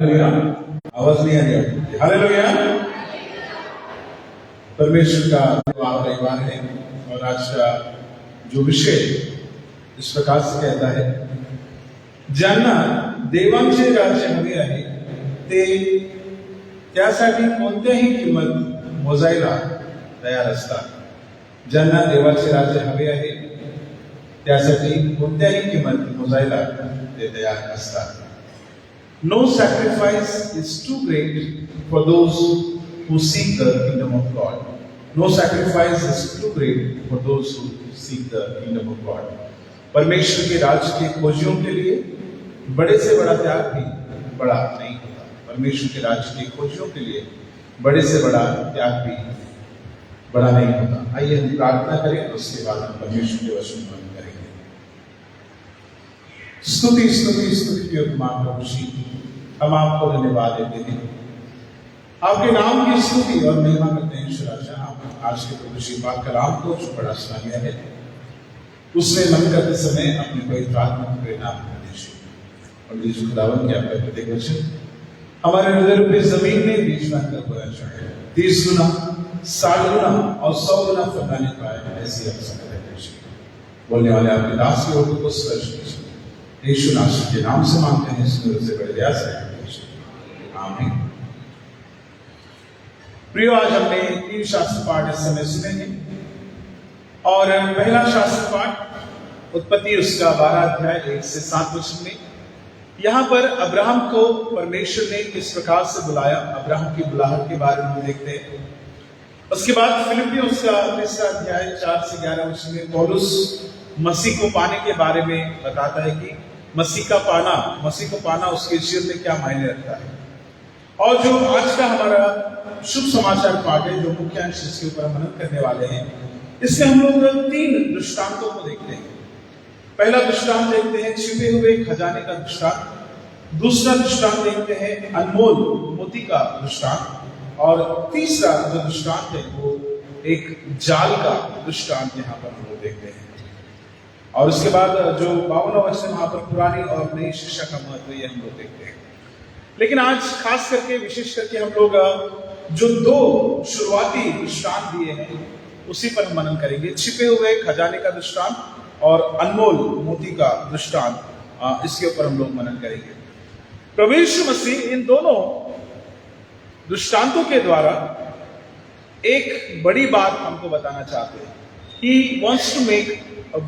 आवाज नहीं आ रही। हालेलुया। परमेश्वर का परिवार है और आज का जो विषय इस प्रकार से कहता है, ज्यांना देवांचे राज्य हवे आहे ते त्यासाठी कोणत्याही किंमत मोजायला तयार असतात। ज्यांना देवाचे राज्य हवे आहे त्यासाठी कोणत्याही किंमत मोजायला ते तयार असतात। No sacrifice is too great for those who seek the kingdom of God. No sacrifice is too great for those who seek the kingdom of God. परमेश्वर के राज्य के खोजियों के लिए बड़े से बड़ा त्याग भी बड़ा नहीं होता। परमेश्वर के राज्य के खोजियों के लिए बड़े से बड़ा त्याग भी बड़ा नहीं होता। आइए हम प्रार्थना करें और उसके बाद हम परमेश्वर के वचन में करेंगे। स्तुति स्तुति स्तुति की प्रभु जी, हम आपको धन्यवाद देते हैं, आपके नाम की स्तुति और महिमा करते हैं। ईश्वर आप आज के प्रभु जी पाक कलाम को जो पढ़ा सुना गया है उसमें मन करते समय अपने पवित्र आत्मा की प्रेरणा दीजिए और यीशु खुदावन के आपका प्रत्येक वचन हमारे हृदय रूपी जमीन में बीज बनकर बोला जाए, 30 गुना 60 गुना और 100 गुना फलने पाए, ऐसी आप सब बोलने वाले आपके दास के होठों को स्पर्श कीजिए। यीशु नासरी के नाम से मांगते हैं, सूरज से बड़े दया से आमीन। प्रियो, आज हमने 3 शास्त्र पाठ इस समय सुने हैं और पहला शास्त्र पाठ उत्पत्ति उसका 12 अध्याय 1 से 7 वचन में यहां पर अब्राहम को परमेश्वर ने किस प्रकार से बुलाया, अब्राहम की बुलाहट के बारे में देखते हैं। उसके बाद फिलिपियों उसका 3 अध्याय 4 से 11 वचन में पौलुस मसीह को पाने के बारे में बताता है कि मसीह को पाना उसके जीवन में क्या मायने रखता है। और जो आज का हमारा शुभ समाचार पाठ है, जो मुख्य अंश इसके ऊपर हम मनन करने वाले हैं, इसमें हम लोग 3 दृष्टांतों को देखते हैं। पहला दृष्टांत देखते हैं छिपे हुए खजाने का दृष्टांत, दूसरा दृष्टांत देखते हैं अनमोल मोती का दृष्टांत और तीसरा जो दृष्टांत है वो एक जाल का दृष्टांत यहाँ पर हम लोग देखते हैं। और उसके बाद जो 52वां वचन वहां पर पुरानी और नई शिक्षा का महत्व ये हम लोग देखते हैं। लेकिन आज खास करके विशेष करके हम लोग जो 2 शुरुआती दृष्टांत दिए हैं उसी पर हम मनन करेंगे, छिपे हुए खजाने का दृष्टांत और अनमोल मोती का दृष्टांत, इसके ऊपर हम लोग मनन करेंगे। प्रभु यीशु मसीह इन दोनों दृष्टांतों के द्वारा एक बड़ी बात हमको बताना चाहते हैं। He wants to make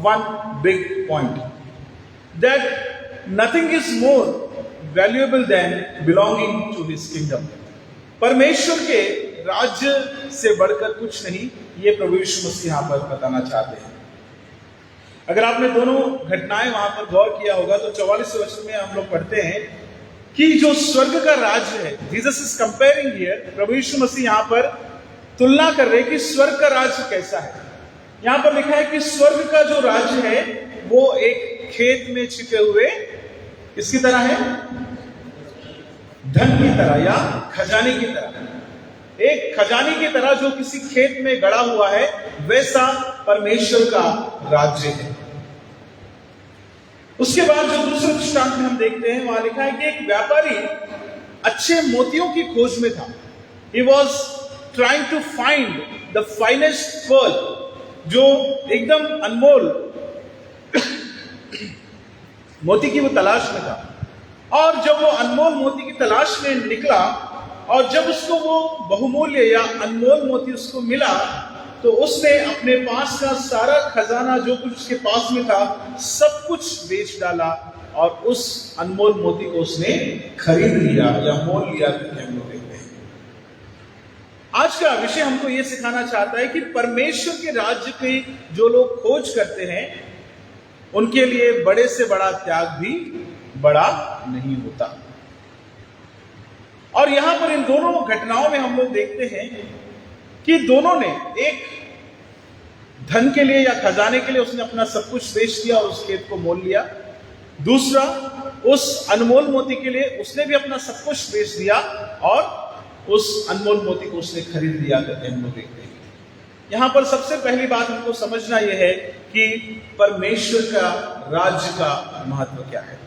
one big point that nothing is more valuable than belonging to his kingdom. परमेश्वर के राज्य से बढ़कर कुछ नहीं, ये प्रभु यीशु मसीह यहाँ पर बताना चाहते हैं। अगर आपने दोनों घटनाएं वहां पर गौर किया होगा तो 44 वचन में हम लोग पढ़ते हैं कि जो स्वर्ग का राज्य है, जीसस इज कंपेयरिंग हियर, प्रभु यीशु मसीह यहाँ पर तुलना कर रहे हैं कि स्वर्ग का राज्य कैसा है। यहां पर लिखा है कि स्वर्ग का जो राज्य है वो एक खेत में छिपे हुए किसकी तरह है, धन की तरह या खजाने की तरह। एक खजाने की तरह जो किसी खेत में गड़ा हुआ है, वैसा परमेश्वर का राज्य है। उसके बाद जो दूसरे दृष्टांत में हम देखते हैं वहां लिखा है कि एक व्यापारी अच्छे मोतियों की खोज में था। He was trying to find the finest pearl, जो एकदम अनमोल मोती की वो तलाश में था। और जब वो अनमोल मोती की तलाश में निकला और जब उसको वो बहुमूल्य या अनमोल मोती उसको मिला तो उसने अपने पास का सारा खजाना जो कुछ उसके पास में था सब कुछ बेच डाला और उस अनमोल मोती को उसने खरीद लिया या मोल लिया करके हम लोग देखते हैं। आज का विषय हमको यह सिखाना चाहता है कि परमेश्वर के राज्य की जो लोग खोज करते हैं उनके लिए बड़े से बड़ा त्याग भी बड़ा नहीं होता। और यहां पर इन दोनों घटनाओं में हम लोग देखते हैं कि दोनों ने, एक धन के लिए या खजाने के लिए उसने अपना सब कुछ बेच दिया और उस खेत को मोल लिया, दूसरा उस अनमोल मोती के लिए उसने भी अपना सब कुछ बेच दिया और उस अनमोल मोती को उसने खरीद लिया करके हम लोग देखते हैं। यहां पर सबसे पहली बात हमको समझना यह है कि परमेश्वर का राज्य का महत्व क्या है।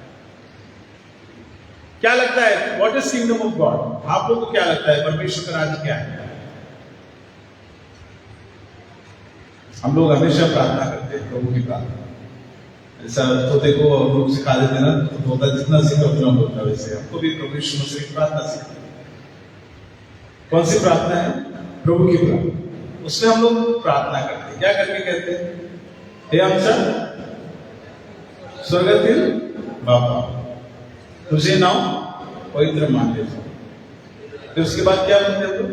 क्या लगता है, what is kingdom of God? आप लोगों को क्या लगता है परमेश्वर का राज्य क्या है? हम लोग हमेशा प्रार्थना करते हैं, प्रभु की प्रार्थना। ऐसा तोते को हम लोग सिखा देते ना, तो तोता जितना सीखा उतना बोलता है, वैसे हमको भी प्रभु यीशु मसीह की प्रार्थना सीखते। कौन सी प्रार्थना है? प्रभु की प्रार्थना। उसमें हम लोग प्रार्थना करते हैं, क्या करके कहते हैं? हे आमचा स्वर्गातील बापा, तुझे नाम पवित्र मानले जाओ। फिर उसके बाद क्या बोलते हैं लोग?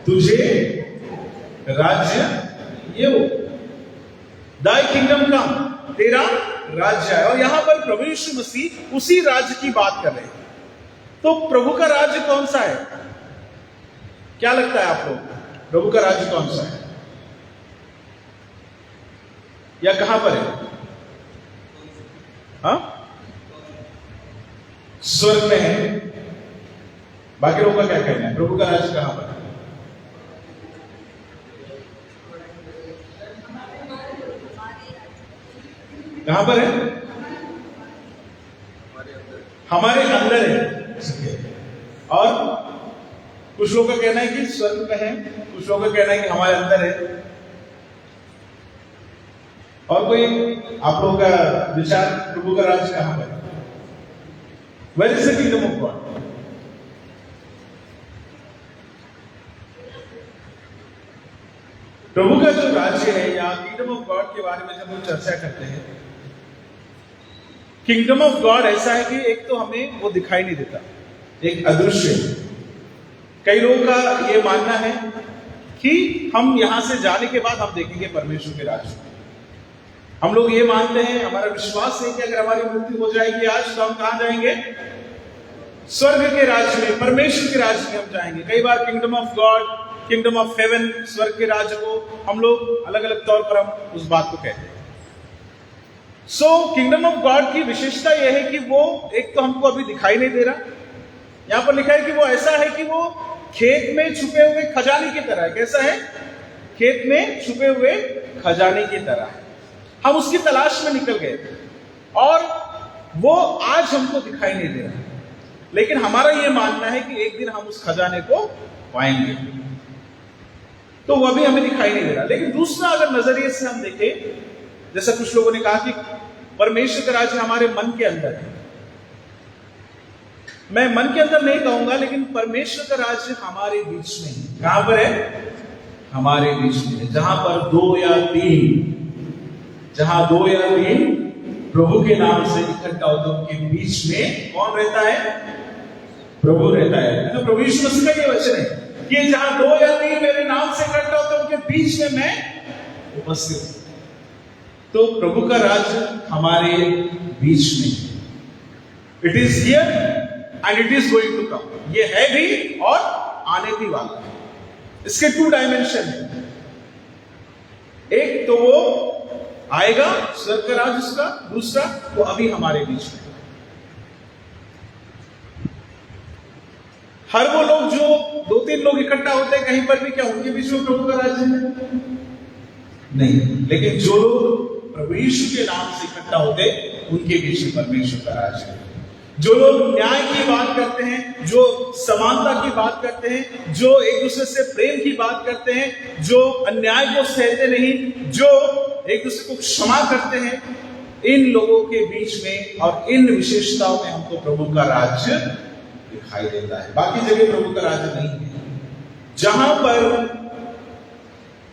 तुझे राज्य ये हो, दाई किंगडम कम, तेरा राज्य है। और यहां पर प्रभु यीशु मसीह उसी राज्य की बात कर रहे हैं। तो प्रभु का राज्य कौन सा है? क्या लगता है आप लोग, प्रभु का राज्य कौन सा है या कहां पर है? हाँ, स्वर्ग में है। बाकी लोगों का क्या कहना है, प्रभु का राज्य कहां पर है? कहां पर है? हमारे अंदर है। और कुछ लोगों का कहना है कि स्वर्ग में है, कुछ लोगों का कहना है कि हमारे अंदर है। और कोई आप लोगों का विचार, प्रभु का राज्य कहां पर है? Where is the kingdom of God? प्रभु का जो राज्य है या किंगडम ऑफ गॉड के बारे में जब हम चर्चा करते हैं, किंगडम ऑफ गॉड ऐसा है कि एक तो हमें वो दिखाई नहीं देता, एक अदृश्य। कई लोगों का ये मानना है कि हम यहां से जाने के बाद हम देखेंगे परमेश्वर के राज्य। हम लोग ये मानते हैं, हमारा विश्वास है कि अगर हमारी मृत्यु हो जाएगी आज, तो हम कहां जाएंगे? स्वर्ग के राज्य में, परमेश्वर के राज्य में हम जाएंगे। कई बार kingdom of God, kingdom of heaven, स्वर्ग के राज्य को हम लोग अलग अलग तौर पर हम उस बात को कहते हैं। सो किंगडम ऑफ गॉड की विशेषता यह है कि वो एक तो हमको अभी दिखाई नहीं दे रहा। यहां पर लिखा है कि वो ऐसा है कि वो खेत में छुपे हुए खजाने की तरह है। कैसा है? खेत में छुपे हुए खजाने की तरह है। हम उसकी तलाश में निकल गए और वो आज हमको दिखाई नहीं दे रहा, लेकिन हमारा ये मानना है कि एक दिन हम उस खजाने को पाएंगे। तो वह भी हमें दिखाई नहीं दे रहा। लेकिन दूसरा अगर नजरिए से हम देखें, जैसा कुछ लोगों ने कहा कि परमेश्वर का राज्य हमारे मन के अंदर है। मैं मन के अंदर नहीं कहूंगा, लेकिन परमेश्वर का राज्य हमारे बीच में है। कहां पर है? हमारे बीच में है। जहां पर दो या तीन प्रभु के नाम से इकट्ठा होते हैं, उनके बीच में कौन रहता है? प्रभु रहता है। तो प्रभु यीशु मसीह का ये वचन है कि जहां दो या तीन मेरे नाम से इकट्ठा होते हैं, उनके बीच में मैं उपस्थित हूं। तो प्रभु का राज्य हमारे बीच में, it is here and it is going to come. ये है भी और आने भी वाला है। इसके 2 डायमेंशन है। एक तो वो आएगा, स्वर्ग का राज्य उसका। दूसरा वो अभी हमारे बीच में। हर वो लोग जो 2-3 लोग इकट्ठा होते हैं कहीं पर भी, क्या उनके बीच में प्रभु का राज्य है? नहीं। लेकिन जो लोग प्रभु यीशु के नाम से इकट्ठा होते, उनके बीच में परमेश्वर का राज्य है। जो लोग न्याय की बात करते हैं, जो समानता की बात करते हैं, जो एक दूसरे से प्रेम की बात करते हैं, जो अन्याय को सहते नहीं, जो एक दूसरे को क्षमा करते हैं, इन लोगों के बीच में और इन विशेषताओं में हमको प्रभु का राज्य दिखाई देता है। बाकी जगह प्रभु का राज्य नहीं है। जहां पर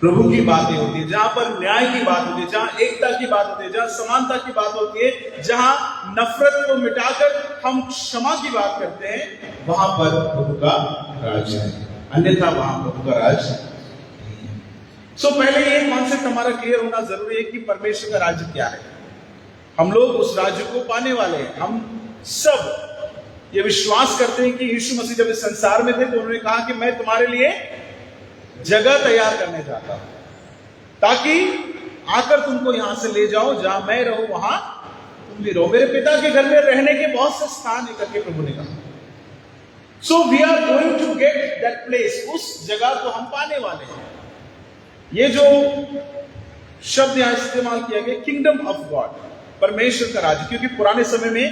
प्रभु की बातें होती है, जहां पर न्याय की बात होती है, जहां एकता की बात होती है, जहां समानता की बात होती है, जहां नफरत को मिटाकर हम क्षमा की बात करते हैं, वहां पर प्रभु का राज्य है। अन्यथा वहां प्रभु का राज्य नहीं है। सो पहले ये कॉन्सेप्ट हमारा क्लियर होना जरूरी है कि परमेश्वर का राज्य क्या है। हम लोग उस राज्य को पाने वाले हैं। हम सब ये विश्वास करते हैं कि यीशु मसीह जब इस संसार में थे तो उन्होंने कहा कि मैं तुम्हारे लिए जगह तैयार करने जाता हूं, ताकि आकर तुमको यहां से ले जाओ, जहां मैं रहूं वहां तुम भी रहो। मेरे पिता के घर में रहने के बहुत से स्थान है करके प्रभु ने कहा। So we are going to get that place. उस जगह को हम पाने वाले हैं। ये जो शब्द यहां इस्तेमाल किया गया, किंगडम ऑफ गॉड, परमेश्वर का राज्य, क्योंकि पुराने समय में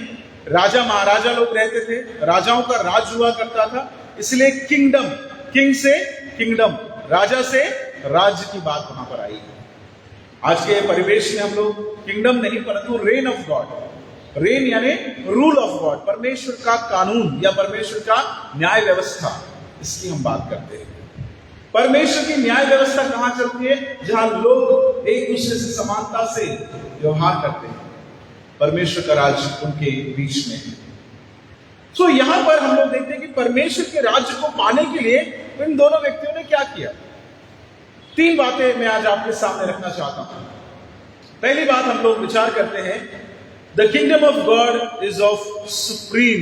राजा महाराजा लोग रहते थे, राजाओं का राज हुआ करता था, इसलिए किंगडम, किंग से किंगडम, राजा से राज्य की बात वहां पर आई। आज के परिवेश में हम लोग किंगडम नहीं परंतु रेन ऑफ गॉड, रेन यानी रूल ऑफ गॉड, परमेश्वर का कानून या परमेश्वर का न्याय व्यवस्था, इसकी हम बात करते हैं। परमेश्वर की न्याय व्यवस्था कहां चलती है? जहां लोग एक दूसरे से समानता से व्यवहार करते हैं, परमेश्वर का राज्य उनके बीच में है। सो यहां पर हम लोग देखते हैं कि परमेश्वर के राज्य को पाने के लिए इन दोनों व्यक्तियों ने क्या किया। 3 बातें मैं आज आपके सामने रखना चाहता हूं। पहली बात हम लोग विचार करते हैं, the kingdom of God is of supreme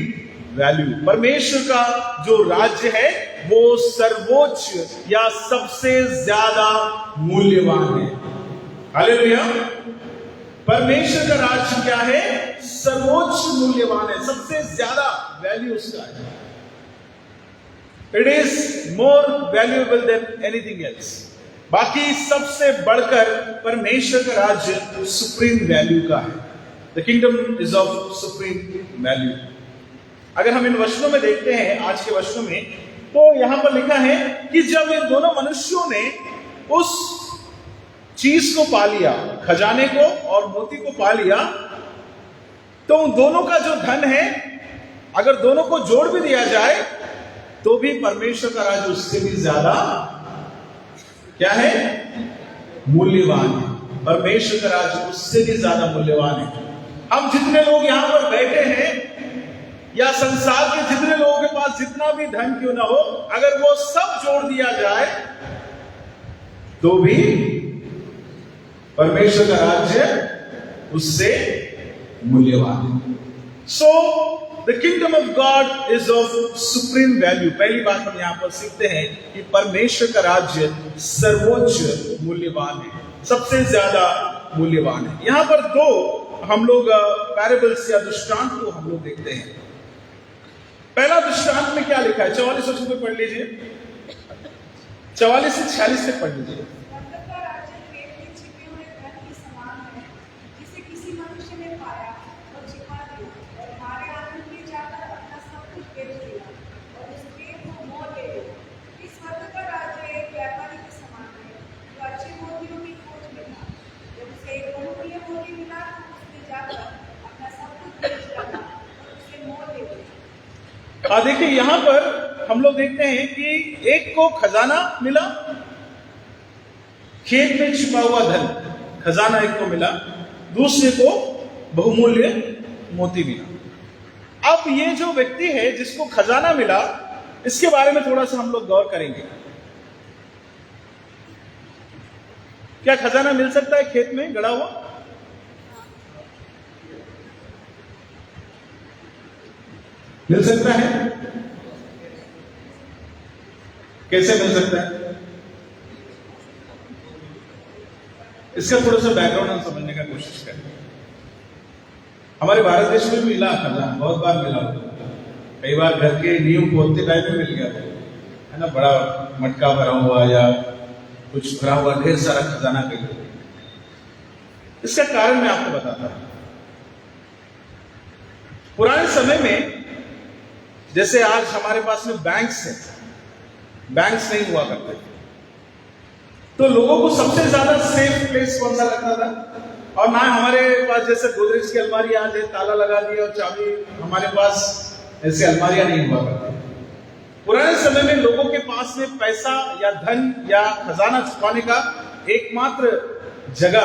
value. परमेश्वर का जो राज्य है वो सर्वोच्च या सबसे ज्यादा मूल्यवान है। हालेलुया। परमेश्वर का राज्य क्या है? सर्वोच्च मूल्यवान है, सबसे ज्यादा वैल्यू उसका है। It is more valuable than anything else. बाकी सबसे बढ़कर परमेश्वर का राज्य सुप्रीम वैल्यू का है। The kingdom is of supreme value. अगर हम इन वचनों में देखते हैं, आज के वचनों में, तो यहां पर लिखा है कि जब इन दोनों मनुष्यों ने उस चीज को पा लिया, खजाने को और मोती को पा लिया, तो उन दोनों का जो धन है, अगर दोनों को जोड़ भी दिया जाए तो भी परमेश्वर का राज्य उससे भी ज्यादा क्या है? मूल्यवान है। परमेश्वर का राज्य उससे भी ज्यादा मूल्यवान है। हम जितने लोग यहां पर बैठे हैं या संसार के जितने लोगों के पास जितना भी धन क्यों ना हो, अगर वो सब जोड़ दिया जाए तो भी परमेश्वर का राज्य उससे मूल्यवान है। So the kingdom of God is of supreme value. पहली बात हम यहां पर सीखते हैं कि परमेश्वर का राज्य सर्वोच्च मूल्यवान है, सबसे ज्यादा मूल्यवान है। यहां पर 2 हम लोग पैराबल्स या दृष्टांत को हम लोग देखते हैं। पहला दृष्टांत में क्या लिखा है? 44 वचन पे पढ़ लीजिए, 44 से 46 तक पढ़ लीजिए। देखिए यहां पर हम लोग देखते हैं कि एक को खजाना मिला, खेत में छिपा हुआ धन, खजाना एक को मिला, दूसरे को बहुमूल्य मोती मिला। अब ये जो व्यक्ति है जिसको खजाना मिला, इसके बारे में थोड़ा सा हम लोग गौर करेंगे। क्या खजाना मिल सकता है खेत में गड़ा हुआ? मिल सकता है। कैसे मिल सकता है? इसका थोड़ा सा बैकग्राउंड हम समझने का कोशिश करें। हमारे भारत देश में मिला खजाना, बहुत बार मिला, कई बार घर के नींव खोदते टाइम में मिल गया है ना, बड़ा मटका भरा हुआ या कुछ भरा हुआ ढेर सारा खजाना कहीं। इसका कारण मैं आपको बताता हूं। पुराने समय में जैसे आज हमारे पास में बैंक्स है, बैंक्स नहीं हुआ करते थे, तो लोगों को सबसे ज्यादा सेफ प्लेस कौन सा लगता था? और ना हमारे पास जैसे गोदरेज की अलमारी आज है, ताला लगा दिया और चाबी, हमारे पास ऐसे अलमारियां नहीं हुआ करती। पुराने समय में लोगों के पास में पैसा या धन या खजाना छुपाने का एकमात्र जगह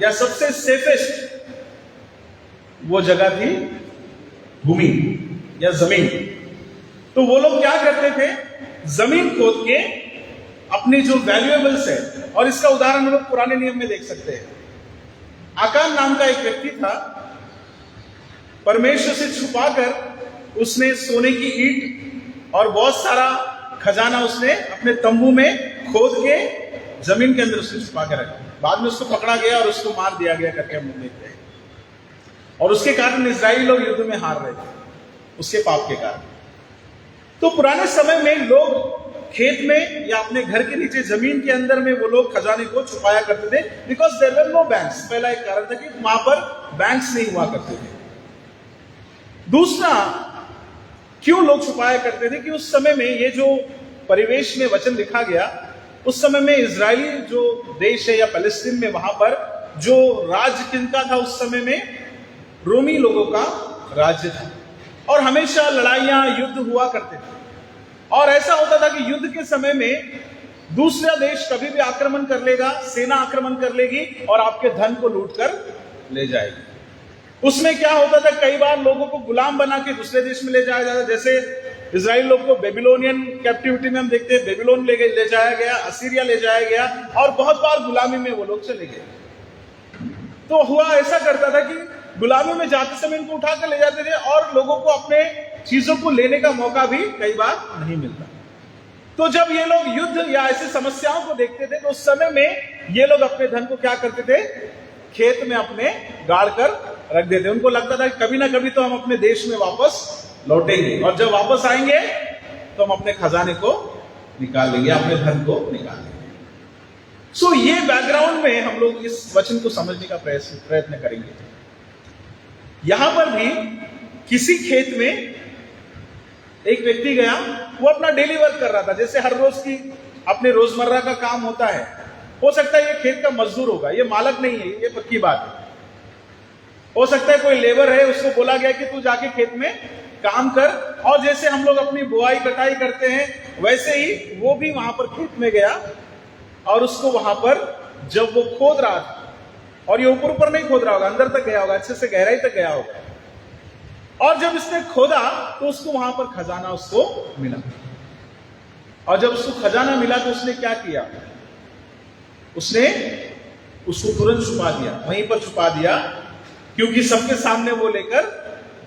या सबसे सेफेस्ट वो जगह थी भूमि या जमीन। तो वो लोग क्या करते थे? जमीन खोद के अपनी जो वैल्यूएबल्स है, और इसका उदाहरण हम लोग पुराने नियम में देख सकते हैं। आकान नाम का एक व्यक्ति था, परमेश्वर से छुपाकर उसने सोने की ईंट और बहुत सारा खजाना उसने अपने तंबू में खोद के जमीन के अंदर उसने छुपा के रखा। बाद में उसको पकड़ा गया और उसको मार दिया गया करके हम लोग देखते हैं। और उसके कारण इजराइली लोग युद्ध में हार रहे थे, उसके पाप के कारण। तो पुराने समय में लोग खेत में या अपने घर के नीचे जमीन के अंदर में वो लोग खजाने को छुपाया करते थे, because there were no banks. पहला एक कारण था कि वहां पर बैंक्स नहीं हुआ करते थे। दूसरा, क्यों लोग छुपाया करते थे कि उस समय में ये जो परिवेश में वचन लिखा गया, उस समय में इजरायली जो देश है या फलस्तीन में, वहां पर जो राज्य किनका था उस समय में? रोमी लोगों का राज्य था। और हमेशा लड़ाइयां, युद्ध हुआ करते थे। और ऐसा होता था कि युद्ध के समय में दूसरा देश कभी भी आक्रमण कर लेगा, सेना आक्रमण कर लेगी और आपके धन को लूट कर ले जाएगी। उसमें क्या होता था, कई बार लोगों को गुलाम बना के दूसरे देश में ले जाया जाता। जैसे इजराइल लोग को बेबीलोनियन कैप्टिविटी में हम देखते हैं, बेबीलोन ले जाया गया, असीरिया ले जाया गया, और बहुत बार गुलामी में वो लोग चले गए। तो हुआ ऐसा करता था कि गुलामी में जाते समय इनको उठाकर ले जाते थे और लोगों को अपने चीजों को लेने का मौका भी कई बार नहीं मिलता। तो जब ये लोग युद्ध या ऐसी समस्याओं को देखते थे, तो उस समय में ये लोग अपने धन को क्या करते थे? खेत में अपने गाड़ कर रख देते। उनको लगता था कि कभी ना कभी तो हम अपने देश में वापस लौटेंगे, और जब वापस आएंगे तो हम अपने खजाने को निकाल लेंगे, अपने धन को निकाल लेंगे। सो ये बैकग्राउंड में हम लोग इस वचन को समझने का प्रयत्न करेंगे। यहां पर भी किसी खेत में एक व्यक्ति गया, वो अपना डेली वर्क कर रहा था, जैसे हर रोज की अपने रोजमर्रा का काम होता है। हो सकता है ये खेत का मजदूर होगा, ये मालक नहीं है, ये पक्की बात है। हो सकता है कोई लेबर है, उसको बोला गया कि तू जाके खेत में काम कर, और जैसे हम लोग अपनी बुआई कटाई करते हैं वैसे ही वो भी वहां पर खेत में गया, और उसको वहां पर जब वो खोद रहा था, और ये ऊपर ऊपर नहीं खोद रहा होगा, अंदर तक गया होगा, अच्छे से गहराई तक गया होगा, और जब इसने खोदा तो उसको वहां पर खजाना उसको मिला। और जब उसको खजाना मिला तो उसने क्या किया? उसने उसको तुरंत छुपा दिया, वहीं पर छुपा दिया, क्योंकि सबके सामने वो लेकर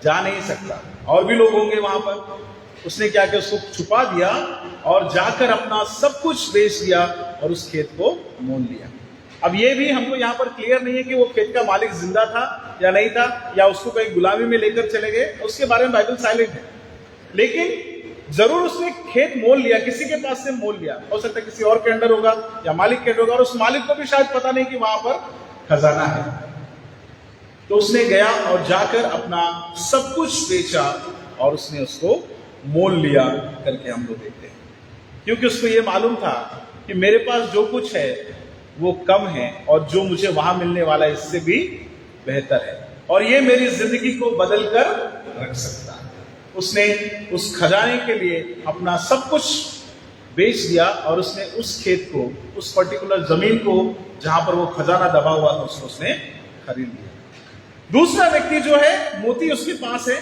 जा नहीं सकता, और भी लोग होंगे वहां पर। उसने क्या किया? उसको छुपा दिया और जाकर अपना सब कुछ बेच दिया और उस खेत को मोल लिया। अब ये भी हमको यहाँ पर क्लियर नहीं है कि वो खेत का मालिक जिंदा था या नहीं था, या उसको कहीं गुलामी में लेकर चले गए, उसके बारे में बाइबल साइलेंट है। लेकिन जरूर उसने खेत मोल लिया, किसी के पास से मोल लिया। हो सकता है किसी और के अंडर होगा या मालिक के अंडर होगा, और उस मालिक को भी शायद पता नहीं कि वहां पर खजाना है। तो उसने गया और जाकर अपना सब कुछ बेचा और उसने उसको मोल लिया करके हम लोग देखते हैं, क्योंकि उसको ये मालूम था कि मेरे पास जो कुछ है वो कम है, और जो मुझे वहां मिलने वाला है इससे भी बेहतर है, और ये मेरी जिंदगी को बदल कर रख सकता है। उसने उस खजाने के लिए अपना सब कुछ बेच दिया, और उसने उस खेत को, उस पर्टिकुलर जमीन को जहां पर वो खजाना दबा हुआ था, उसको उसने खरीद लिया। दूसरा व्यक्ति जो है, मोती उसके पास है।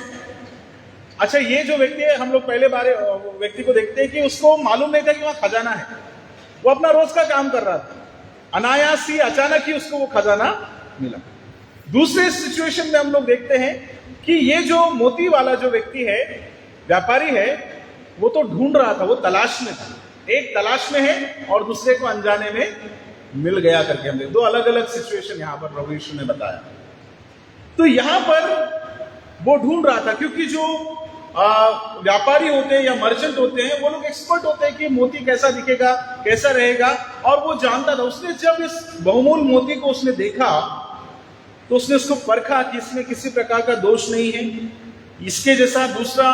अच्छा, ये जो व्यक्ति है, हम लोग पहले बार व्यक्ति को देखते हैं कि उसको मालूम नहीं था कि वहां खजाना है। वो अपना रोज का काम कर रहा था, अनायास ही, अचानक ही उसको वो खजाना मिला। दूसरे सिचुएशन में हम लोग देखते हैं कि ये जो मोती वाला जो व्यक्ति है, व्यापारी है, वो तो ढूंढ रहा था, वो तलाश में था। एक तलाश में है और दूसरे को अनजाने में मिल गया करके हमने दो अलग अलग सिचुएशन यहां पर प्रभु यीशु ने बताया। तो यहां पर वो ढूंढ रहा था, क्योंकि जो व्यापारी होते हैं या मर्चेंट होते हैं, वो लोग एक्सपर्ट होते हैं कि मोती कैसा दिखेगा, कैसा रहेगा, और वो जानता था। उसने जब इस बहुमूल्य मोती को उसने देखा तो उसने उसको परखा कि इसमें किसी प्रकार का दोष नहीं है, इसके जैसा दूसरा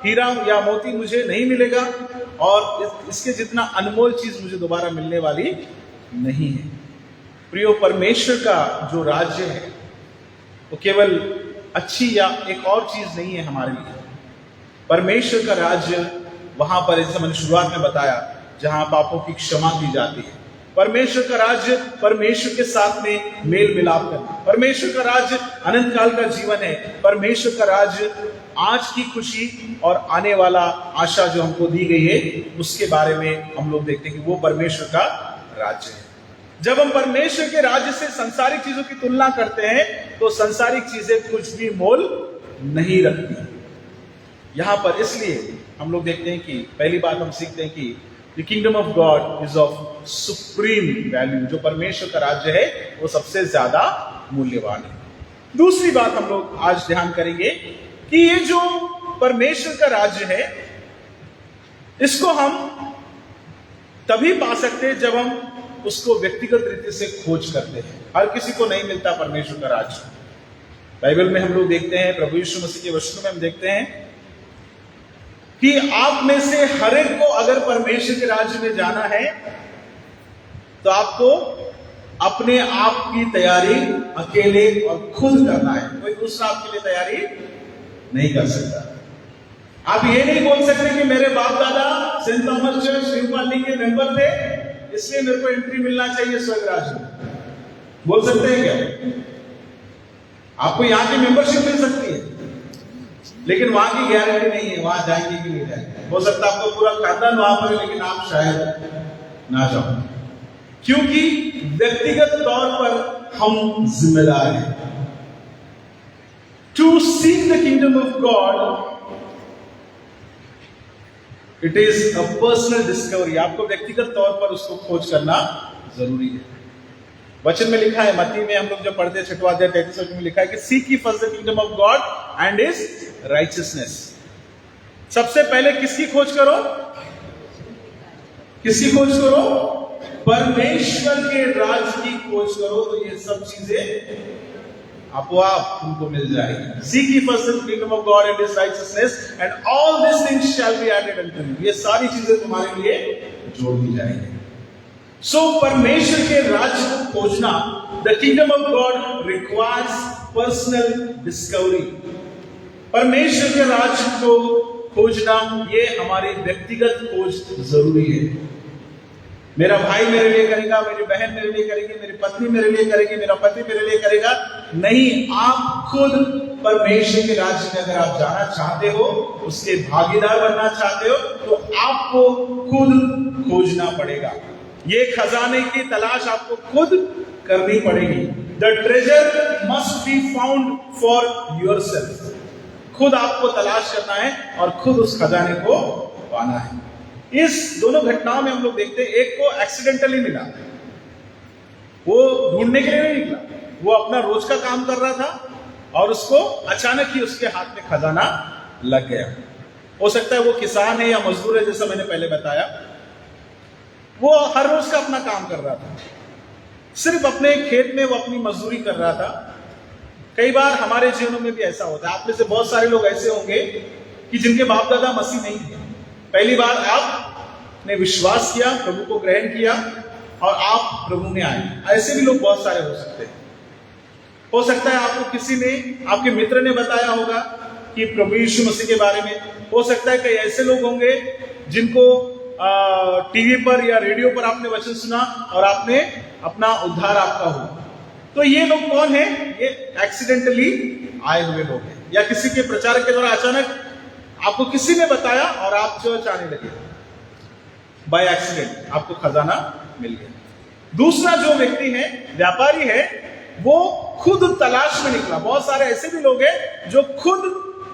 हीरा या मोती मुझे नहीं मिलेगा, और इसके जितना अनमोल चीज मुझे दोबारा मिलने वाली नहीं है। प्रियो, परमेश्वर का जो राज्य है वो केवल अच्छी या एक और चीज नहीं है हमारे लिए। परमेश्वर का राज्य वहां पर, जैसे मैंने शुरुआत में बताया, जहां पापों की क्षमा की जाती है। परमेश्वर का राज्य परमेश्वर के साथ में मेल मिलाप करना। परमेश्वर का राज्य अनंत काल का जीवन है। परमेश्वर का राज्य आज की खुशी और आने वाला आशा जो हमको दी गई है, उसके बारे में हम लोग देखते हैं कि वो परमेश्वर का राज्य है। जब हम परमेश्वर के राज्य से संसारिक चीजों की तुलना करते हैं, तो संसारिक चीजें कुछ भी मोल नहीं रखती। यहां पर इसलिए हम लोग देखते हैं कि पहली बात हम सीखते हैं कि the kingdom of God is of supreme value. जो परमेश्वर का राज्य है वो सबसे ज्यादा मूल्यवान है। दूसरी बात हम लोग आज ध्यान करेंगे कि ये जो परमेश्वर का राज्य है, इसको हम तभी पा सकते हैं जब हम उसको व्यक्तिगत रीति से खोज करते हैं। हर किसी को नहीं मिलता परमेश्वर का राज्य। बाइबल में हम लोग देखते हैं, प्रभु यीशु मसीह के वचनों में हम देखते हैं कि आप में से हर एक को अगर परमेश्वर के राज्य में जाना है तो आपको अपने आप की तैयारी अकेले और खुद करना है। कोई दूसरा आपके लिए तैयारी नहीं कर सकता। आप ये नहीं बोल सकते कि मेरे बाप दादा सेंट थॉमस चर्च शिवपाली के मेंबर थे इसलिए मेरे को एंट्री मिलना चाहिए स्वर्ग राज्य में। बोल सकते हैं क्या? आपको यहां की मेंबरशिप मिल सकती है लेकिन वहां की गारंटी नहीं है वहां जाएंगे कि नहीं जाएंगे। हो सकता है आपको पूरा खानदान वहां पर है लेकिन आप शायद ना जाओ, क्योंकि व्यक्तिगत तौर पर हम जिम्मेदार हैं। To seek the kingdom of God it is a personal discovery. आपको व्यक्तिगत तौर पर उसको खोज करना जरूरी है। वचन में लिखा है, मत्ती में हम लोग जब पढ़ते हैं 6वां अध्याय 33 वचन में लिखा है कि seek ye first the kingdom of God and his righteousness। सबसे पहले किसकी खोज करो? किसकी खोज करो? परमेश्वर के राज की खोज करो तो ये सब चीजें आप तुमको मिल जाएगी। Seek ye first the kingdom of God and his righteousness and all these things shall be added unto you। ये सारी चीजें तुम्हारे लिए जोड़ दी जाएंगी। सो परमेश्वर के राज्य को खोजना, the kingdom of God requires personal discovery. परमेश्वर के राज्य को खोजना ये हमारी व्यक्तिगत खोज जरूरी है। मेरा भाई मेरे लिए करेगा, मेरी बहन मेरे लिए करेगी, मेरी पत्नी मेरे लिए करेगी, मेरा पति मेरे लिए करेगा नहीं। आप खुद परमेश्वर के राज्य में अगर आप जाना चाहते हो, उसके भागीदार बनना चाहते हो तो आपको खुद खोजना पड़ेगा। ये खजाने की तलाश आपको खुद करनी पड़ेगी। The treasure must be found for yourself. खुद आपको तलाश करना है और खुद उस खजाने को पाना है। इस दोनों घटनाओं में हम लोग देखते हैं, एक को एक्सीडेंटली मिला, वो ढूंढने के लिए नहीं निकला, वो अपना रोज का काम कर रहा था और उसको अचानक ही उसके हाथ में खजाना लग गया। हो सकता है वो किसान है या मजदूर है, जैसा मैंने पहले बताया। वो हर रोज का अपना काम कर रहा था, सिर्फ अपने खेत में वो अपनी मजदूरी कर रहा था। कई बार हमारे जीवनों में भी ऐसा होता है। आप में से बहुत सारे लोग ऐसे होंगे कि जिनके बाप दादा मसीह नहीं थे। पहली बार आपने विश्वास किया, प्रभु को ग्रहण किया और आप प्रभु में आए। ऐसे भी लोग बहुत सारे हो सकते हैं। हो सकता है आपको किसी ने, आपके मित्र ने बताया होगा कि प्रभु यीशु मसीह के बारे में। हो सकता है कई ऐसे लोग होंगे जिनको टीवी पर या रेडियो पर आपने वचन सुना और आपने अपना उद्धार आपका हो। तो ये लोग कौन है? ये एक्सीडेंटली आए हुए लोग हैं, या किसी के प्रचारक के द्वारा अचानक आपको किसी ने बताया और आप चर्च आने लगे, बाय एक्सीडेंट आपको खजाना मिल गया। दूसरा जो व्यक्ति है, व्यापारी है, वो खुद तलाश में निकला। बहुत सारे ऐसे भी लोग हैं जो खुद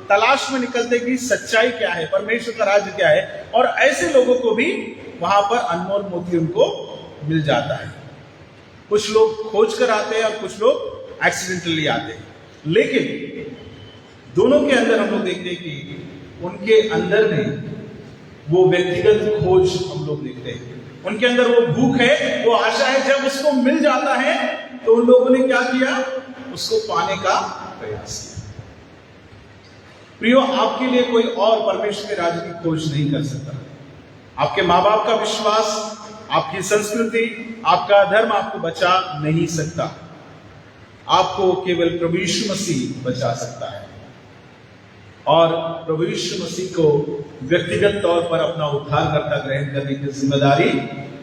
तलाश में निकलते कि सच्चाई क्या है, परमेश्वर का राज्य क्या है, और ऐसे लोगों को भी वहां पर अनमोल मोती उनको मिल जाता है। कुछ लोग खोज कर आते हैं और कुछ लोग एक्सीडेंटली आते हैं, लेकिन दोनों के अंदर हम लोग देखते हैं कि उनके अंदर में वो व्यक्तिगत खोज हम लोग देखते हैं। उनके अंदर वो भूख है, वो आशा है। जब उसको मिल जाता है तो उन लोगों ने क्या किया? उसको पाने का प्रयास किया। प्रियो, आपके लिए कोई और परमेश्वर के राज्य की खोज नहीं कर सकता। आपके माँ बाप का विश्वास, आपकी संस्कृति, आपका धर्म आपको बचा नहीं सकता। आपको केवल प्रभु यीशु मसीह बचा सकता है। और प्रभु यीशु मसीह को व्यक्तिगत तौर पर अपना उद्धारकर्ता ग्रहण करने की जिम्मेदारी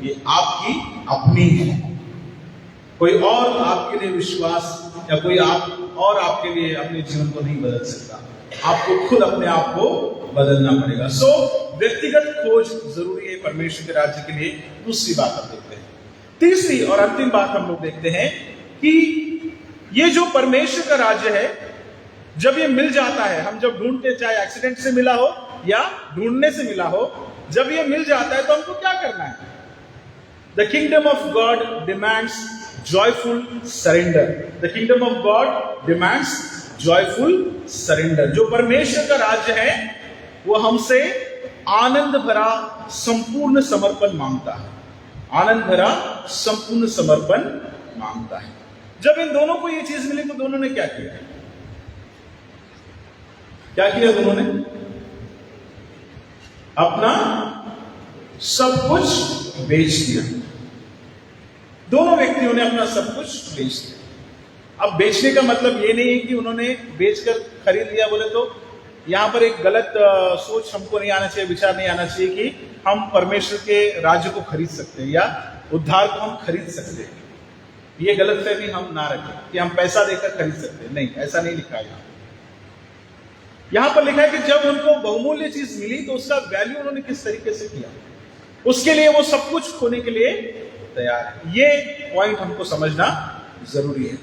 ये आपकी अपनी है। कोई और आपके लिए विश्वास या कोई आपके लिए अपने जीवन को नहीं बदल सकता। आपको खुद अपने आप को बदलना पड़ेगा। सो व्यक्तिगत खोज जरूरी है परमेश्वर के राज्य के लिए। दूसरी बात हम देखते हैं, तीसरी और अंतिम बात हम लोग देखते हैं कि ये जो परमेश्वर का राज्य है, जब ये मिल जाता है, हम जब ढूंढते, चाहे एक्सीडेंट से मिला हो या ढूंढने से मिला हो, जब ये मिल जाता है तो हमको क्या करना है? The kingdom of God demands joyful surrender. The kingdom of God demands joyful surrender. जो परमेश्वर का राज्य है वो हमसे आनंद भरा संपूर्ण समर्पण मांगता है। आनंद भरा संपूर्ण समर्पण मांगता है। जब इन दोनों को ये चीज मिली तो दोनों ने क्या किया? क्या किया उन्होंने? अपना सब कुछ बेच दिया। दोनों व्यक्तियों ने अपना सब कुछ बेच दिया। अब बेचने का मतलब ये नहीं है कि उन्होंने बेचकर खरीद लिया बोले तो यहां पर एक गलत सोच हमको नहीं आना चाहिए, विचार नहीं आना चाहिए कि हम परमेश्वर के राज्य को खरीद सकते हैं या उद्धार को हम खरीद सकते हैं। ये गलतफहमी हम ना रखें कि हम पैसा देकर खरीद सकते हैं। नहीं, ऐसा नहीं लिखा है। यहां पर लिखा है कि जब उनको बहुमूल्य चीज मिली तो उसका वैल्यू उन्होंने किस तरीके से किया, उसके लिए वो सब कुछ खोने के लिए तैयार है। ये पॉइंट हमको समझना जरूरी है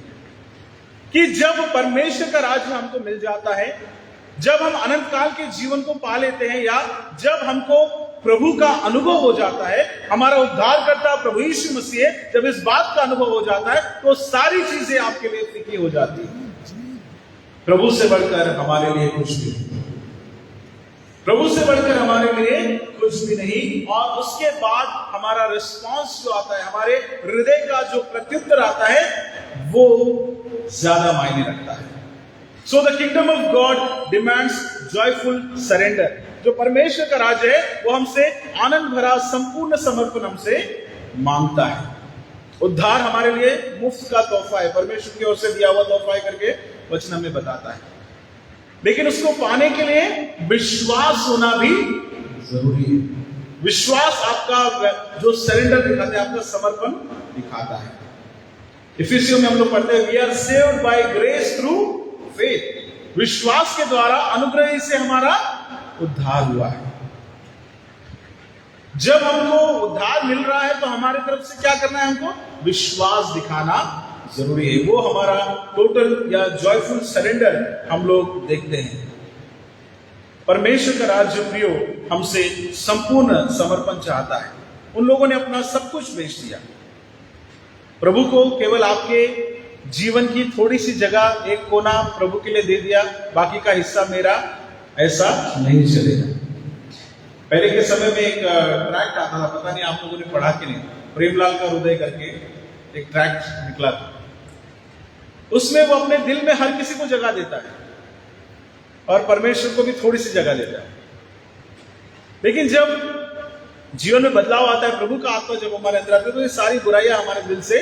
कि जब परमेश्वर का राज्य हमको मिल जाता है, जब हम अनंत काल के जीवन को पा लेते हैं, या जब हमको प्रभु का अनुभव हो जाता है, हमारा उद्धार करता प्रभु यीशु मसीह, जब इस बात का अनुभव हो जाता है तो सारी चीजें आपके लिए फीकी हो जाती है। प्रभु से बढ़कर हमारे लिए कुछ भी नहीं, प्रभु से बढ़कर हमारे लिए कुछ भी नहीं। और उसके बाद हमारा रिस्पॉन्स जो आता है, हमारे हृदय का जो प्रत्युत्तर आता है, वो ज्यादा मायने रखता है। So the kingdom of God demands joyful surrender. जो परमेश्वर का राज्य है वो हमसे आनंद भरा संपूर्ण समर्पण हमसे मांगता है। उद्धार हमारे लिए मुफ्त का तोहफा है, परमेश्वर की ओर से दिया हुआ तोहफा है करके वचन हमें बताता है। लेकिन उसको पाने के लिए विश्वास होना भी जरूरी है। विश्वास आपका जो सरेंडर दिखाता है, आपका समर्पण दिखाता है। इफिसियों में हम लोग पढ़ते हैं, we are saved by grace through faith. विश्वास के द्वारा, अनुग्रह से हमारा उद्धार हुआ है। जब हमको उद्धार मिल रहा है तो हमारी तरफ से क्या करना है? हमको विश्वास दिखाना जरूरी है। वो हमारा टोटल या जॉयफुल सरेंडर हम लोग देखते हैं। परमेश्वर का राज्य प्रियो हमसे संपूर्ण समर्पण चाहता है। उन लोगों ने अपना सब कुछ बेच दिया। प्रभु को केवल आपके जीवन की थोड़ी सी जगह, एक कोना प्रभु के लिए दे दिया, बाकी का हिस्सा मेरा, ऐसा नहीं चलेगा। पहले के समय में एक ट्रैक्ट आता था, पता नहीं आप लोगों ने पढ़ा कि नहीं, प्रेमलाल का हृदय करके एक ट्रैक्ट निकला था। उसमें वो अपने दिल में हर किसी को जगह देता है और परमेश्वर को भी थोड़ी सी जगह देता है। लेकिन जब जीवन में बदलाव आता है, प्रभु का आत्मा जब हमारे अंदर आता है, तो ये सारी बुराइयां हमारे दिल से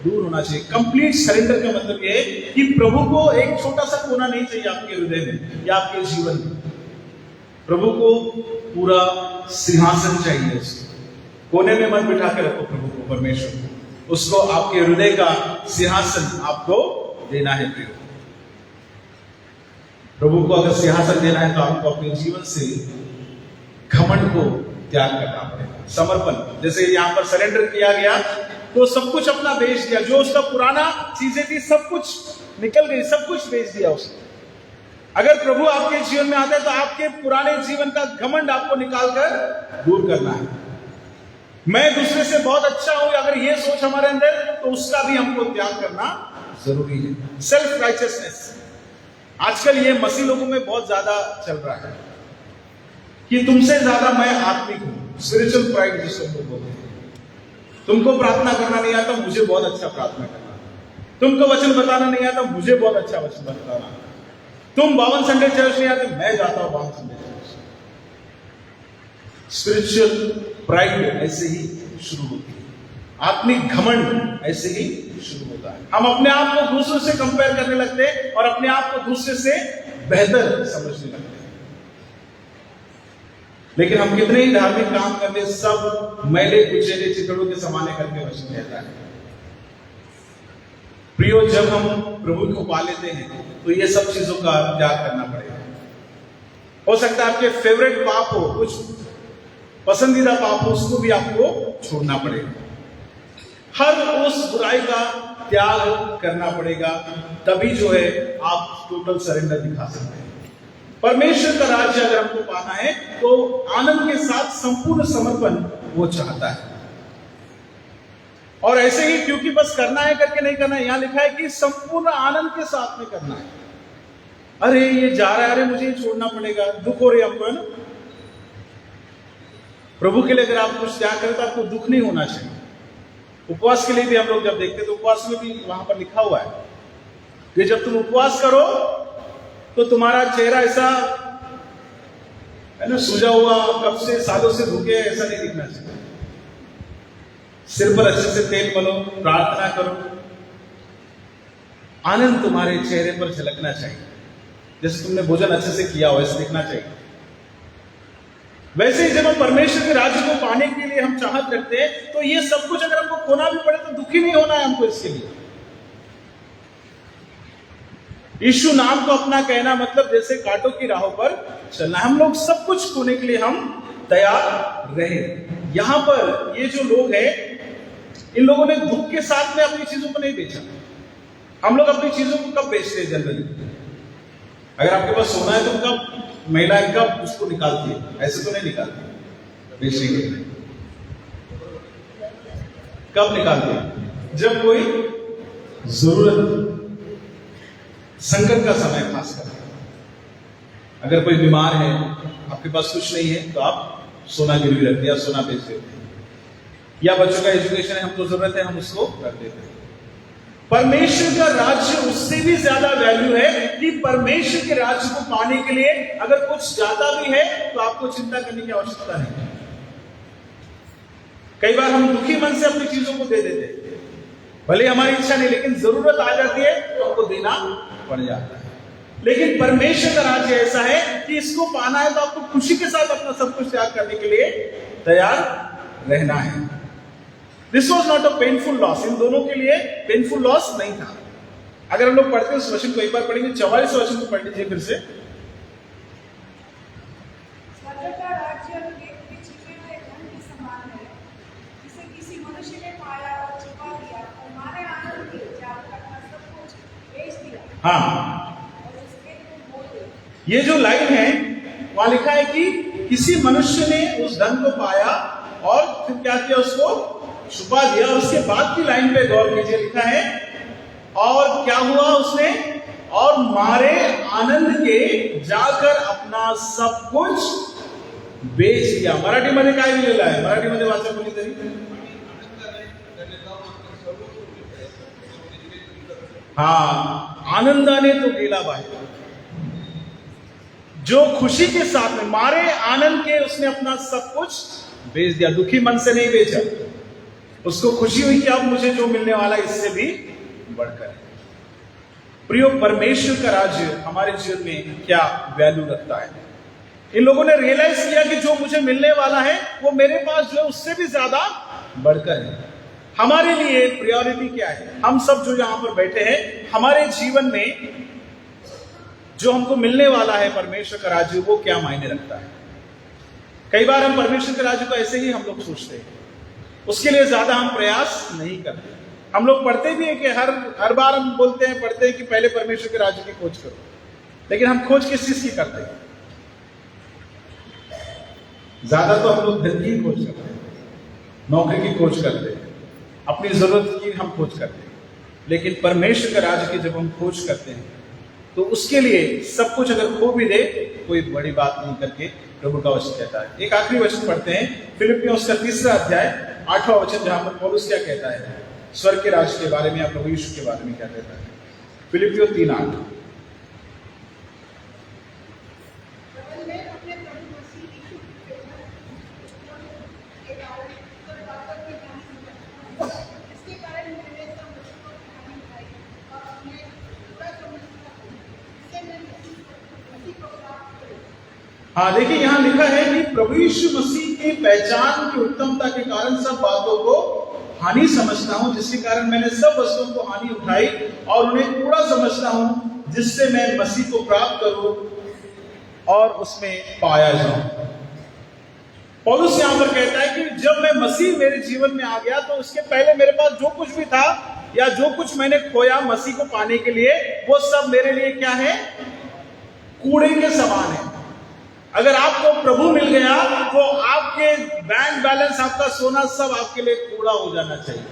दूर होना चाहिए। कंप्लीट सरेंडर का मतलब ये है कि प्रभु को एक छोटा सा कोना नहीं चाहिए आपके हृदय में या आपके जीवन में। प्रभु को पूरा सिंहासन चाहिए। उसको कोने में मत बिठा के रखो प्रभु को, परमेश्वर को। उसको आपके हृदय का सिंहासन आपको देना है। प्रभु को अगर सिंहासन देना है तो आपको अपने जीवन से घमंड को त्याग करना पड़ेगा। समर्पण, जैसे यहां पर सरेंडर किया गया तो सब कुछ अपना बेच दिया। जो उसका पुराना चीजें थी सब कुछ निकल गई, सब कुछ बेच दिया उसने। अगर प्रभु आपके जीवन में आता है तो आपके पुराने जीवन का घमंड आपको निकालकर दूर करना है। मैं दूसरे से बहुत अच्छा हूं, अगर ये सोच हमारे अंदर, तो उसका भी हमको त्याग करना जरूरी है। सेल्फ राइचियसनेस आजकल ये मसीह लोगों में बहुत ज्यादा चल रहा है कि तुमसे ज्यादा मैं आत्मिक हूं। स्पिरिचुअल प्राइड जिसको हम लोग बोलते हैं। तुमको प्रार्थना करना नहीं आता, मुझे बहुत अच्छा प्रार्थना करना। तुमको वचन बताना नहीं आता, मुझे बहुत अच्छा वचन बताना। तुम 52 संडे चर्च नहीं आते, मैं जाता हूं 52 संडे चर्च। स्पिरिचुअल प्राइड ऐसे ही शुरू होती है। आत्मिक घमंड ऐसे ही शुरू होता है। हम अपने आप को दूसरों से कंपेयर करने लगते हैं और अपने आप को दूसरे से बेहतर समझने लगते हैं। लेकिन हम कितने ही धार्मिक काम करते, सब मैले कुचेले चितड़ों के समाने करके वचन कहता है। प्रियो, जब हम प्रभु को पा लेते हैं तो ये सब चीजों का त्याग करना पड़ेगा। हो सकता है आपके फेवरेट पाप हो, कुछ पसंदीदा पाप हो, उसको भी आपको छोड़ना पड़ेगा। हर उस बुराई का त्याग करना पड़ेगा, तभी जो है आप टोटल सरेंडर दिखा सकते हैं। परमेश्वर का राज्य अगर हमको पाना है तो आनंद के साथ संपूर्ण समर्पण वो चाहता है। और ऐसे ही क्योंकि बस करना है करके नहीं करना है, यहां लिखा है कि संपूर्ण आनंद के साथ में करना है। अरे ये जा रहा है, अरे मुझे ये छोड़ना पड़ेगा, दुख हो रही है हमको, है ना। प्रभु के लिए अगर आप कुछ त्याग करें तो आपको दुख नहीं होना चाहिए। उपवास के लिए भी हम लोग जब देखते तो उपवास में भी वहां पर लिखा हुआ है कि जब तुम उपवास करो तो तुम्हारा चेहरा ऐसा है ना, सूजा हुआ, कब से सालों से भूखे, ऐसा नहीं दिखना चाहिए। सिर पर अच्छे से तेल मलो, प्रार्थना करो, आनंद तुम्हारे चेहरे पर झलकना चाहिए। जैसे तुमने भोजन अच्छे से किया हो ऐसे दिखना चाहिए। वैसे ही जब हम परमेश्वर के राज्य को पाने के लिए हम चाहत रखते हैं, तो ये सब कुछ अगर हमको खोना भी पड़े तो दुखी नहीं होना है हमको इसके लिए। यीशु नाम को अपना कहना मतलब जैसे कांटों की राहों पर चलना। हम लोग सब कुछ खोने के लिए हम तैयार रहे। यहां पर ये जो लोग हैं, इन लोगों ने दुख के साथ में अपनी चीजों को नहीं बेचा। हम लोग अपनी चीजों को कब बेचते हैं जनरली? अगर आपके पास सोना है तो कब महिलाएं कब उसको निकालती है? ऐसे तो नहीं निकालती, बेचने के लिए। कब निकालती है? जब कोई जरूरत, संकट का समय खासकर। अगर कोई बीमार है, आपके पास कुछ नहीं है, तो आप सोना गिरवी रख दिया, सोना बेच देते हैं। या बच्चों का एजुकेशन है, हमको जरूरत है, हम उसको कर देते हैं। परमेश्वर का राज्य उससे भी ज्यादा वैल्यू है कि परमेश्वर के राज्य को पाने के लिए अगर कुछ ज्यादा भी है तो आपको चिंता करने की आवश्यकता नहीं। कई बार हम दुखी मन से अपनी चीजों को दे देते हैं, भले हमारी इच्छा नहीं, लेकिन जरूरत आ जाती है तो हमको देना पड़ जाता है। लेकिन परमेश्वर का राज्य ऐसा है कि इसको पाना है तो आपको खुशी के साथ अपना सब कुछ त्याग करने के लिए तैयार रहना है। This was not a painful loss. इन दोनों के लिए पेनफुल लॉस नहीं था। अगर हम लोग पढ़ते हैं उस वचन को एक बार पढ़ेंगे, 44 वचन को पढ़ लीजिए फिर से। स्वर्ग का राज्य एक के छिपे हुए धन के समान है, जिसे किसी मनुष्य ने पाया और छुपा दिया और मारे आनंद के जाकर अपना सब कुछ बेच दिया। हाँ, और उसके तुम बोल दे। ये जो लाइन है वहां लिखा है कि किसी मनुष्य ने उस धन को पाया और फिर क्या किया, उसको छुपा दिया। उसके बाद की लाइन पे गौर कीजिए, लिखा है और क्या हुआ उसने, और मारे आनंद के जाकर अपना सब कुछ बेच दिया। मराठी मध्ये काय लिहिलेलं आहे? मराठी मध्ये वाचा कोणीतरी। हाँ, आनंदाने तो गेला बाहेर। जो खुशी के साथ में मारे आनंद के उसने अपना सब कुछ बेच दिया। दुखी मन से नहीं बेचा, उसको खुशी हुई कि अब मुझे जो मिलने वाला है इससे भी बढ़कर है। प्रियो, परमेश्वर का राज्य हमारे जीवन में क्या वैल्यू रखता है? इन लोगों ने रियलाइज किया कि जो मुझे मिलने वाला है वो मेरे पास जो है उससे भी ज्यादा बढ़कर है। हमारे लिए प्रायोरिटी क्या है? हम सब जो यहां पर बैठे हैं, हमारे जीवन में जो हमको मिलने वाला है परमेश्वर का राज्य, वो क्या मायने रखता है? कई बार हम परमेश्वर के राज्य को ऐसे ही हम लोग सोचते हैं, उसके लिए ज्यादा हम प्रयास नहीं करते। हम लोग पढ़ते भी हैं कि हर बार हम बोलते हैं, पढ़ते हैं कि पहले परमेश्वर के राज्य की खोज करो, लेकिन हम खोज किस चीज की करते हैं? ज्यादा तो हम लोग धन की खोज करते हैं, नौकरी की खोज करते हैं, अपनी जरूरत की हम खोज करते हैं। लेकिन परमेश्वर के राज्य की जब हम खोज करते हैं तो उसके लिए सब कुछ अगर खो भी दे, कोई बड़ी बात नहीं करके प्रभु का वचन कहता है। एक आखिरी वचन पढ़ते हैं, फिलिपियों उसका 3रा अध्याय 8वां वचन, जहां पर पौलुस क्या कहता है स्वर्ग के राज्य के बारे में या प्रभु यीशु के बारे में क्या कहता है। फिलिपियों 3:8। हाँ, देखिए यहां लिखा है कि प्रभु यीशु मसीह की पहचान की उत्तमता के कारण सब बातों को हानि समझता हूं, जिसके कारण मैंने सब वस्तुओं को हानि उठाई और उन्हें कूड़ा समझता हूं, जिससे मैं मसीह को प्राप्त करूं और उसमें पाया जाऊं। पौलुस यहां पर कहता है कि जब मैं मसीह मेरे जीवन में आ गया तो उसके पहले मेरे पास जो कुछ भी था या जो कुछ मैंने खोया मसीह को पाने के लिए, वो सब मेरे लिए क्या है? कूड़े के समान है। अगर आपको प्रभु मिल गया तो आपके बैंक बैलेंस, आपका सोना सब आपके लिए कूड़ा हो जाना चाहिए।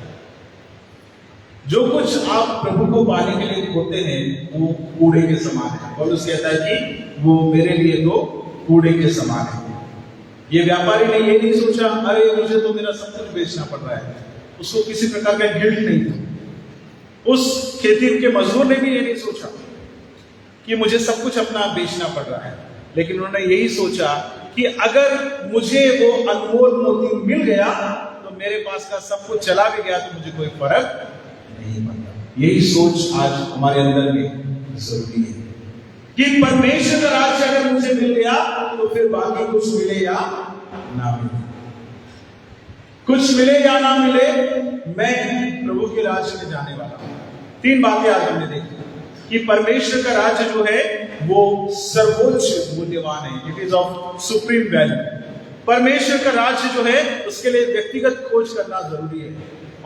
जो कुछ आप प्रभु को पाने के लिए खोते हैं वो कूड़े के समान है। पौलुस कहता है कि वो मेरे लिए तो कूड़े के समान है। ये व्यापारी ने ये नहीं सोचा अरे मुझे तो मेरा सब कुछ बेचना पड़ रहा है, उसको किसी प्रकार का गिल्ट नहीं था। उस खेती के मजदूर ने भी ये नहीं सोचा कि मुझे सब कुछ अपना बेचना पड़ रहा है, लेकिन उन्होंने यही सोचा कि अगर मुझे वो अनमोल मोती मिल गया तो मेरे पास का सब कुछ चला भी गया तो मुझे कोई फर्क नहीं पड़ता। यही सोच आज हमारे अंदर में जरूरी है कि परमेश्वर का राज्य अगर मुझे मिल गया तो फिर बाकी कुछ मिले या ना मिले, कुछ मिले या ना मिले, मैं प्रभु के राज्य में जाने वाला हूं। 3 बातें आज हमने देखी कि परमेश्वर का राज्य जो है वो सर्वोच्च मूल्यवान है, it is of supreme value. परमेश्वर का राज्य जो है उसके लिए व्यक्तिगत खोज करना जरूरी है,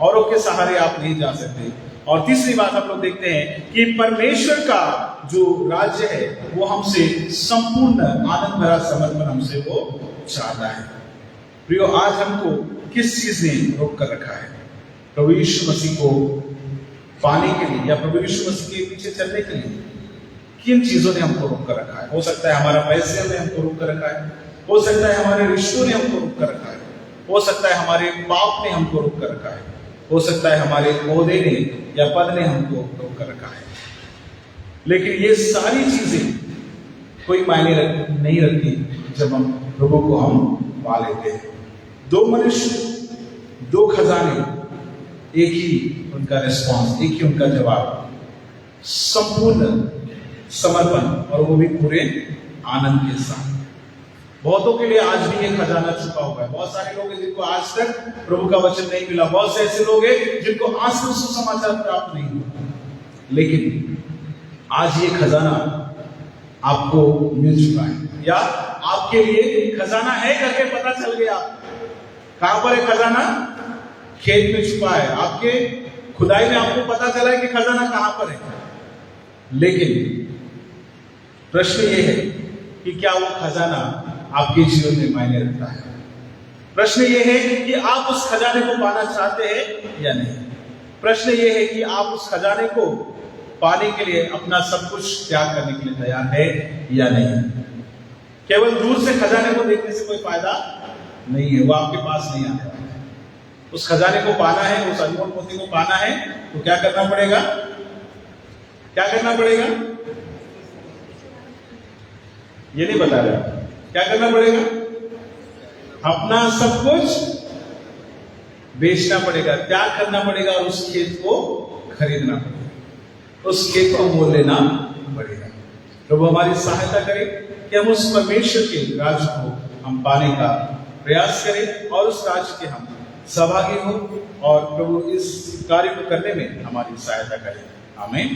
औरों के सहारे आप नहीं जा सकते। और तीसरी बात हम लोग देखते हैं कि परमेश्वर का जो राज्य है वो हमसे संपूर्ण आनंद भरा समर्पण हमसे वो चाहता है। प्रियो, आज हमको किस चीज ने रोक कर रखा है? प्रभु यीशु मसीह को पाने के लिए या प्रभु यीशु मसीह के पीछे चलने के लिए किन चीजों ने हमको रोक कर रखा है? हो सकता है हमारा पैसे ने हमको रोक कर रखा है, हो सकता है हमारे रिश्तों ने हमको रोक कर रखा है, हो सकता है हमारे पाप ने हमको रोक कर रखा है, हो सकता है हमारे ओहदे ने या पद ने हमको रोक कर रखा है। लेकिन ये सारी चीजें कोई मायने नहीं रखती जब हम प्रभु को हम पा लेते हैं। 2 मनुष्य 2 खजाने, एक ही उनका रिस्पॉन्स, एक ही उनका जवाब, संपूर्ण समर्पण, और वो भी पूरे आनंद के साथ। बहुतों के लिए आज भी ये खजाना छुपा हुआ है। बहुत सारे लोग हैं जिनको आज तक प्रभु का वचन नहीं मिला, बहुत से ऐसे लोग हैं जिनको आज तक सुसमाचार प्राप्त नहीं हुआ, लेकिन आज ये खजाना आपको मिल चुका है, या आपके लिए खजाना है करके पता चल गया। कहां पर है खजाना? खेत में छुपा है, आपके खुदाई में आपको पता चला है कि खजाना कहां पर है। लेकिन प्रश्न ये है कि क्या वो खजाना आपके जीवन में मायने रखता है? प्रश्न ये है कि आप उस खजाने को पाना चाहते हैं या नहीं? प्रश्न ये है कि आप उस खजाने को पाने के लिए अपना सब कुछ त्याग करने के लिए तैयार है या नहीं? केवल दूर से खजाने को देखने से कोई फायदा नहीं है, वो आपके पास नहीं आने वाला है। उस खजाने को पाना है, उस अनमोल मोती को पाना है तो क्या करना पड़ेगा? क्या करना पड़ेगा? ये नहीं बता रहे, क्या करना पड़ेगा? अपना सब कुछ बेचना पड़ेगा, त्याग करना पड़ेगा, और उस खेत को खरीदना पड़ेगा, उस खेत को मोल लेना पड़ेगा। प्रभु हमारी सहायता करे कि हम उस परमेश्वर के राज्य को हम पाने का प्रयास करें और उस राज्य के हम सहभागी हो, और प्रभु इस कार्य को करने में हमारी सहायता करें। आमीन।